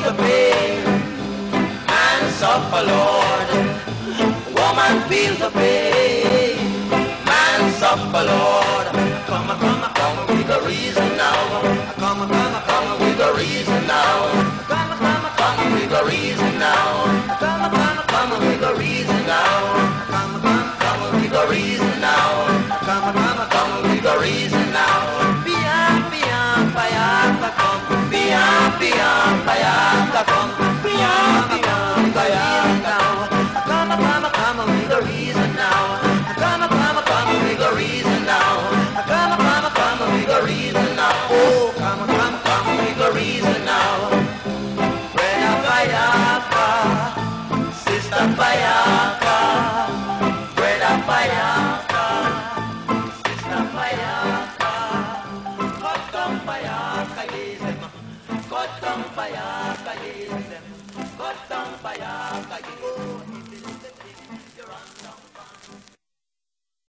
feels the pain, man suffer, Lord. Woman feels the pain, man suffer, Lord. Come with the reason now. Come with the reason now. Come with the reason now. Come with the reason now. Come with the reason now. Come with the reason now. Beyond fire, come. Beyond fire, come. Beyond fire now. Come with the reason now. Come with the reason now. Come with the reason now. Oh, come with the reason now. Brother Fayaka, Sister Fayaka, Brother Fayaka, Sister Fayaka, cut down Fayaka, cut down Fayaka.